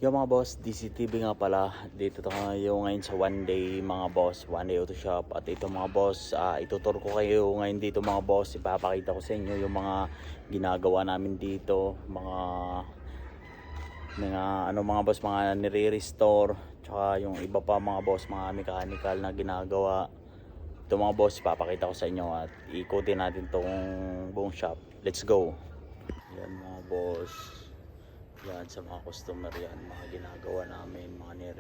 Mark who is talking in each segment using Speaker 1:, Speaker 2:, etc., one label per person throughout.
Speaker 1: Yung mga boss, DCTV nga pala. Dito tayo ngayon sa one day mga boss, one day auto shop. At ito mga boss, itutur ko kayo ngayon dito mga boss. Ipapakita ko sa inyo yung mga ginagawa namin dito, mga ano mga boss, mga nire-restore, tsaka yung iba pa mga boss, mga mechanical na ginagawa. Ito mga boss, ipapakita ko sa inyo at ikutin natin tong buong shop. Let's go. Yan mga boss, yan sa mga customer, yan mga ginagawa namin, mga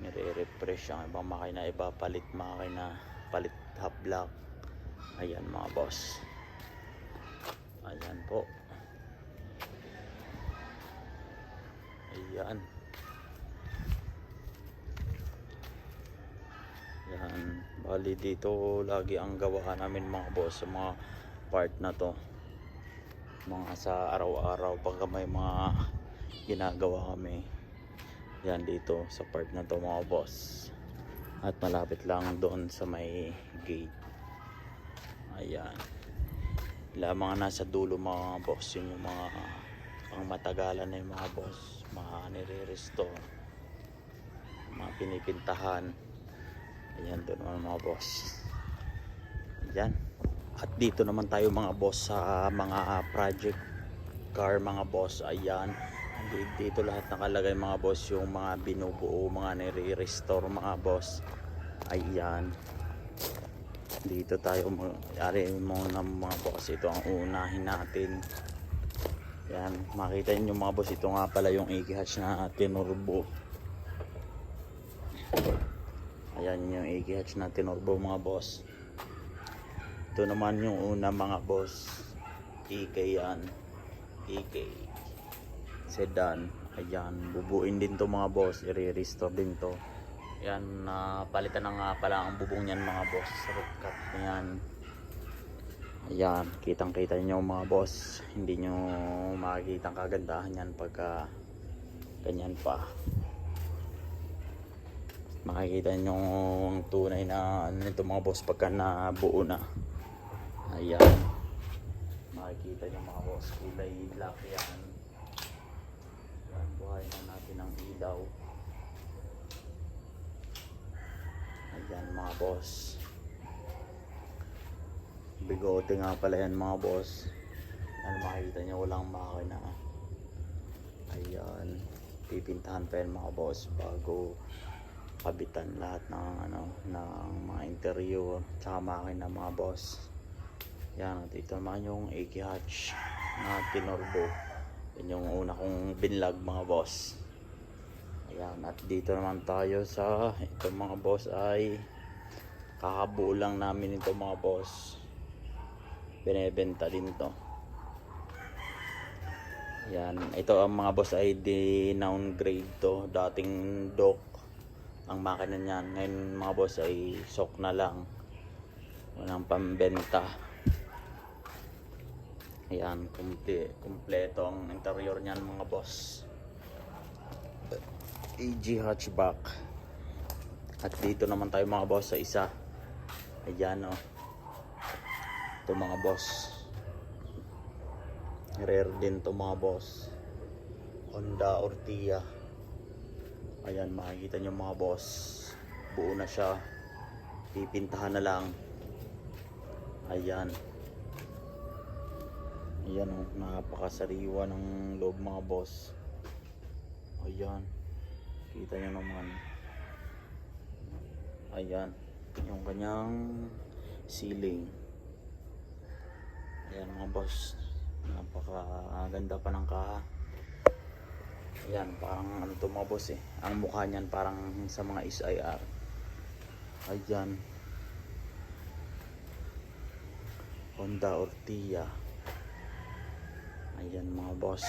Speaker 1: nire-refresh ang ibang makina, iba palit makina, palit half block. Ayan mga boss, ayan po, ayan, yan. Bali dito lagi ang gawa namin mga boss sa mga part na to, mga sa araw-araw pagka may mga ginagawa kami. Yan dito sa part na to mga boss, at malapit lang doon sa may gate. Ayan, mga nasa dulo mga boss, yun yung mga pang matagalan na yung mga boss, mga nire-restore, mga pinipintahan. Ayan doon mga boss. Ayan. At dito naman tayo mga boss sa mga project car mga boss. Ayan, dito lahat nakalagay mga boss, yung mga binubuo, mga nire-restore mga boss. Ayan, dito tayo mag-ari muna mga boss. Ito ang unahin natin. Yan, makita niyo mga boss, ito nga pala yung AKH na tinurbo. Ayan yung AKH na tinurbo mga boss. Ito naman yung una mga boss, EK yan, EK sedan. Ayan, bubuin din to mga boss, i-restore din to. Yan, palitan na nga pala ang bubong niyan mga boss, root cut yan. Ayan, kitang kita nyo mga boss, hindi nyo makikita ang kagandahan yan pagka ganyan pa. Makikita nyo ang tunay na ano nito mga boss pagka nabuo na. Ayan, makikita nyo mga boss, kulay black yan. Ayan, buhay na natin ang ilaw. Ayan mga boss, bigote nga pala yan mga boss. Ayan, makikita nyo walang makina. Ayan, pipintahan pa yan mga boss bago kabitan lahat ng ng mga interior tsaka makina mga boss. Yan, dito naman yung AK hatch na tinorbo. Yan yung una kong binlog mga boss. Ayan, at dito naman tayo sa ito mga boss, ay kakabuo lang namin ito mga boss, binebenta din to. Ayan, ito ang mga boss ay downgrade to. Dating dock ang makina niyan, ngayon mga boss ay sok na lang, walang pambenta. Ayan, kumpleto ang interior niyan mga boss, AG hatchback. At dito naman tayo mga boss sa isa. Ayan o, ito mga boss, rare din to mga boss, Honda Ortia. Ayan, makikita nyo mga boss, buo na siya, pipintahan na lang. Ayan, ayan o, napakasariwa ng loob mga boss. Ayan, kita nyo naman. Ayan, yung kanyang ceiling. Ayan mga boss, napakaganda pa ng kaha. Ayan, parang ano to mga boss eh, ang mukha niyan parang sa mga SIR. Ayan, Honda Ortia. Ayan mga boss,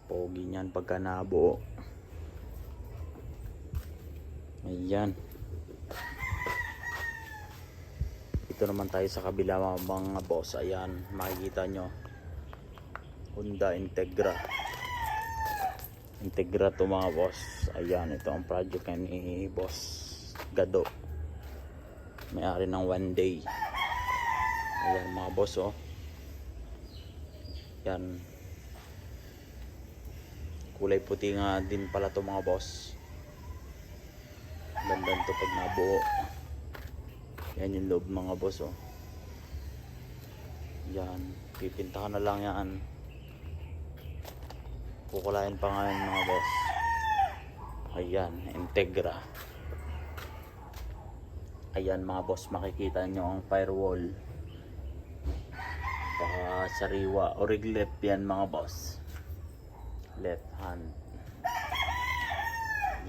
Speaker 1: pogi niyan pagka nabuo. Ayan, ito naman tayo sa kabila mga boss. Ayan, makikita nyo Honda Integra to mga boss. Ayan, ito ang project ni boss Gado, may-ari ng one day. Ayan mga boss oh. Yan, Kulay puti nga din pala to mga boss. Ganda to pag nabuo. Yan yung loob mga boss oh. Yan, pipintahan na lang yan. Kukulayan pa nga yan mga boss. Ayan, Integra. Ayan mga boss, makikita nyo ang firewall. Sariwa o rig left yan mga boss. Left hand.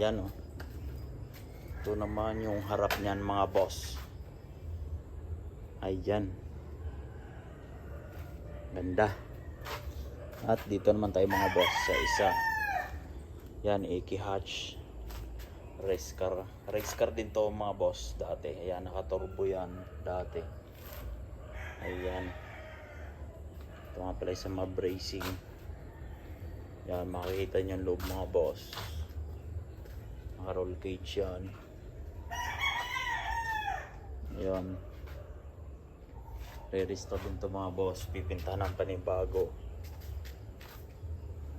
Speaker 1: Yan oh. Ito naman yung harap niyan mga boss. Ayan. Ganda. At dito naman tayo mga boss sa isa. Yan, Aki hatch. Race car. Race car din to mga boss dati. Ayan, nakaturbo yan dati. Ayan. Ito nga pala sa mga bracing. Yan, makikita nyo yung loob mga boss. Naka roll cage yan. Ayan. Re-restore din to mga boss. Pipintahan ng panibago.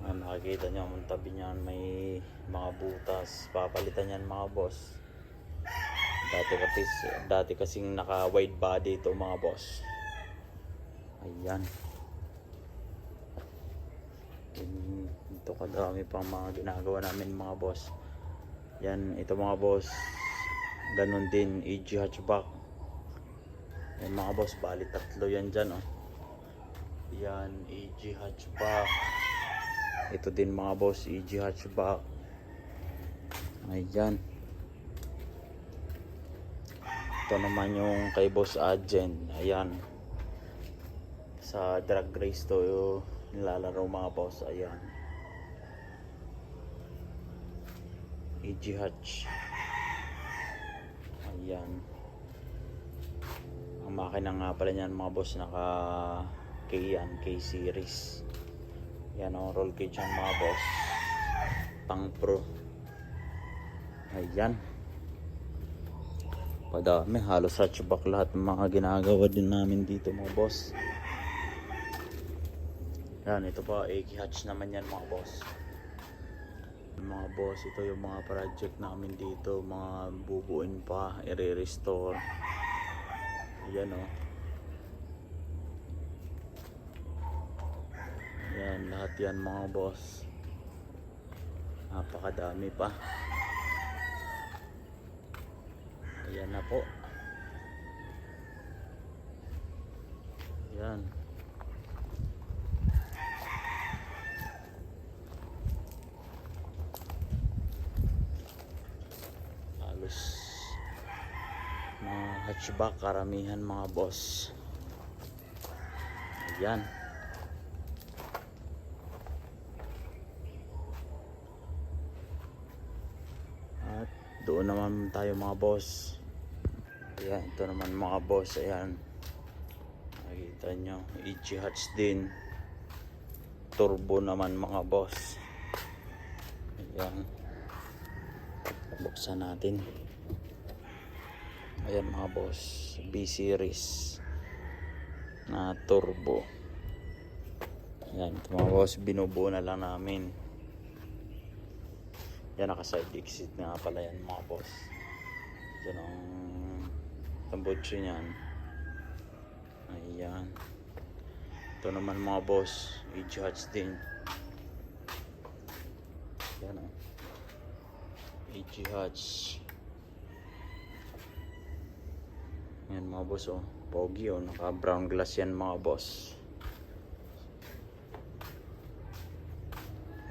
Speaker 1: Ayan, makikita nyo ang tabi niyan. May mga butas. Papalitan yan mga boss. Dati kasing naka wide body ito mga boss. Ayan. Ito kadami pang mga ginagawa namin mga boss. Yan, ito mga boss. Ganon din, AG hatchback. Yan mga boss, bali tatlo yan dyan oh. Yan, AG hatchback. Ito din mga boss, AG hatchback. Ayan. Ito naman yung kay Boss Agent. Ayan. Sa drag race to nilalaro mga boss. Ayan. AG hatch. Ayan. Ang makina nga pala niyan mga boss, naka K series. Yan ang roll cage yan mga boss. Pang pro. Ayan. Padami, halos hatchback lahat ng mga ginagawa din namin dito mga boss. Yan, ito pa Aki hatch naman yan mga boss. Mga boss, ito yung mga project namin dito, mga bubuin pa, i-restore. Ayan o. Ayan, lahat yan mga boss. Napakadami pa. Ayan na po. Ayan. Halos mga hatchback karamihan mga boss. Ayan. At doon naman tayo mga boss. Ayan, ito naman mga boss. Ayan, nakikita nyo, AG hatch din, turbo naman mga boss. Ayan, buksan natin. Ayan mga boss, B series na turbo. Ayan, ito mga boss, binubuo na lang namin. Yan, naka side exit nga pala yan mga boss. Yan ang tambutso niyan. Ayan. Ito naman mga boss, AG hatch din. Yan o. AG hatch. Yan mga boss o. Pogi o. Naka brown glass yan mga boss.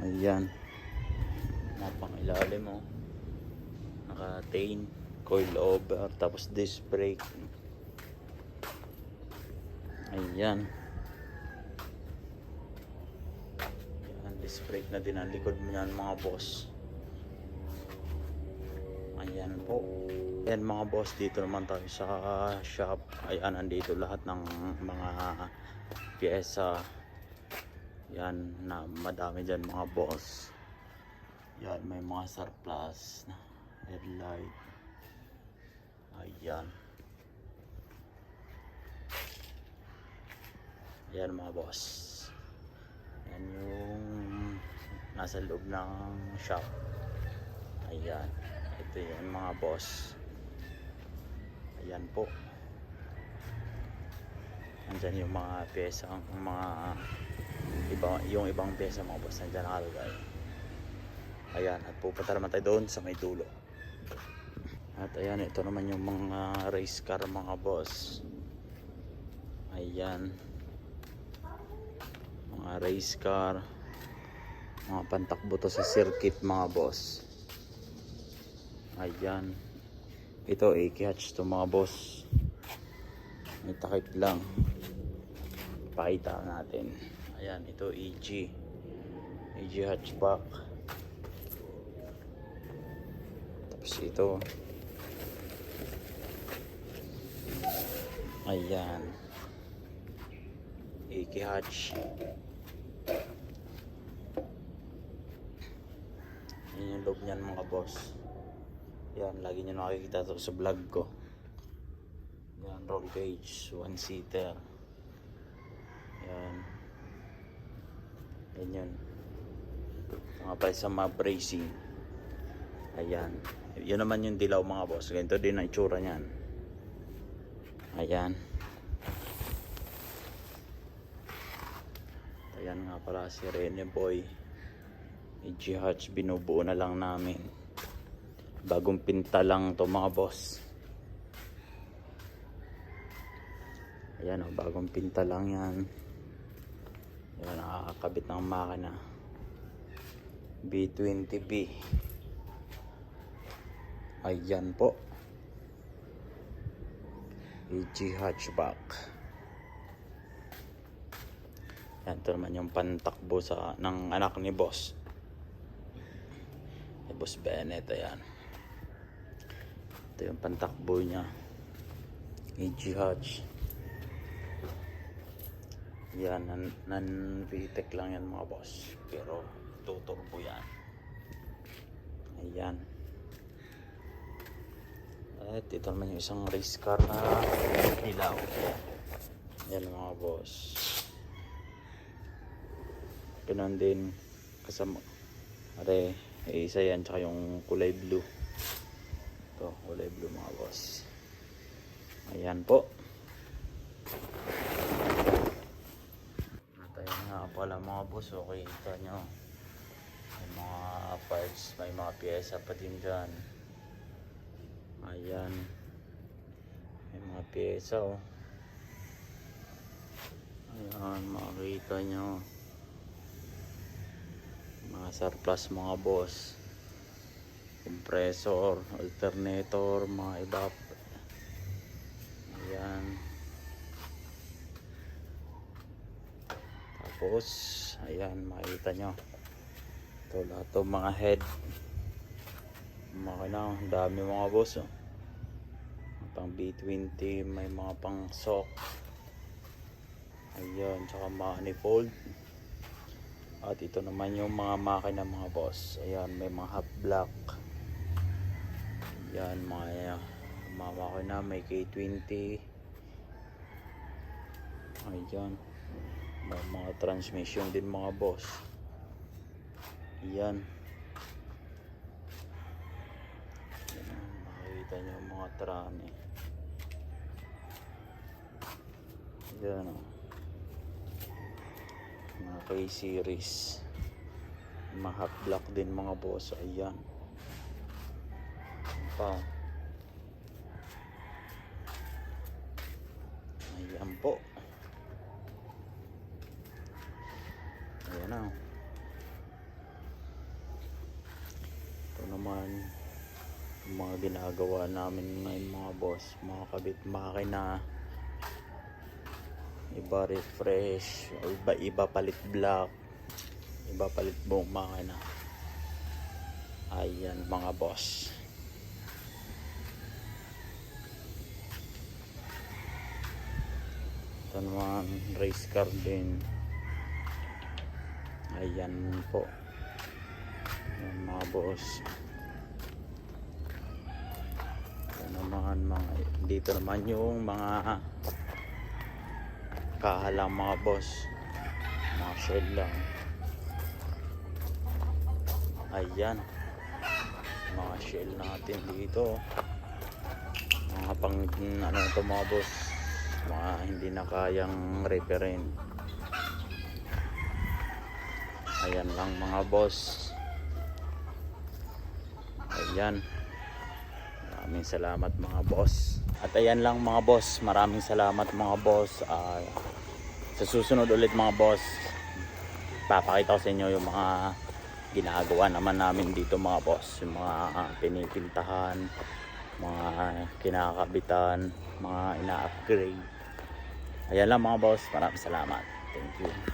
Speaker 1: Ayan. Mapang ilalim o. Naka tain, coil over, tapos disc brake. Ayan. Ayan, disc brake na din ang likod mo yan mga boss. Ayan po. Ayan mga boss, dito naman tayo sa shop. Ayan, andito lahat ng mga pyesa. Yan, na madami dyan mga boss. Yan, may mga surplus na headlight. Ayan. Ayan mga boss. Yan yung nasa loob ng shop. Ayan, ito yan mga boss. Ayan po, andyan yung mga pyesa, mga yung ibang pyesa mga boss, andyan nakalagay. Ayan, at pupunta naman tayo doon sa may dulo. At ayan, ito naman yung mga race car mga boss. Ayan, mga race car, mga pantakbo to sa circuit mga boss. Ayan, ito hatch to mga boss, may takip lang, pakita natin. Ayan, ito EG hatchback. Tapos ito, ayan, hatch. Yan yung loob niyan mga boss. Yan, lagi nyo nakikita to sa vlog ko. Yan, roll cage, 1-seater. Yan. Yan yun. Mga pa sa map racing. Ayan. Yun naman yung dilaw mga boss. Ganito din ang itsura niyan. Ayan. Ayan nga pala si Rene Boy. EG hatch, binubuo na lang namin. Bagong pinta lang to mga boss. Ayan o, bagong pinta lang yan. Ayan, nakakabit ng makina. B20B. Ayan po, EG hatchback. Yan, ito naman yung pantakbo ng anak ni boss. Ni Boss Bennett, ayan. Ito yung pantakbo niya, EG hatch. Yan, non-VTEC lang yan mga boss, pero tuturbo yan. Ayan. At ito naman yung isang race car na dilaw. Yan mga boss. Ganun din kasama. Isa yan, tsaka yung kulay blue. Ito, kulay blue mga boss. Ayan po. At ayan nga pala mga boss. Okay, kita nyo. May mga parts, may mga pyesa pa din dyan. Ayan, may mga pyesa oh. Ayan, makikita nyo mga surplus mga boss. Compressor, alternator, mga iba. Ayan. Tapos ayan, makikita nyo ito lahat ng mga head makina, ang dami mga boss oh. Pang B20, may mga pang SOC. Ayan, tsaka manifold. At ito naman yung mga makina mga boss. Ayan, may mga half block. Ayan, mga makina, may K20. Ayan, may mga transmission din mga boss. Ayan, makikita nyo yung mga trane. Ayan o, mga K-series, mga half block din mga boss. Ayan pa. Ayan po. Ayan na. Ito naman yung mga ginagawa namin ngayon mga boss. Mga kabit makina, iba refresh, iba palit block, iba palit buong makina. Ayan mga boss. Ito naman race car din. Ayan po. Ayan mga boss. Ito naman dito naman yung mga kahalang mga boss, mga shell lang. Ayan. Mga shell natin dito. Mga pang ano ito mga boss. Mga hindi na kayang reparin. Ayan lang mga boss. Ayan. Maraming salamat mga boss. At ayan lang mga boss. Maraming salamat mga boss. Sa susunod ulit mga boss, papakita ko sa inyo yung mga ginagawa naman namin dito mga boss. Yung mga pinipintahan, mga kinakabitan, mga ina-upgrade. Ayan lang mga boss. Maraming salamat. Thank you.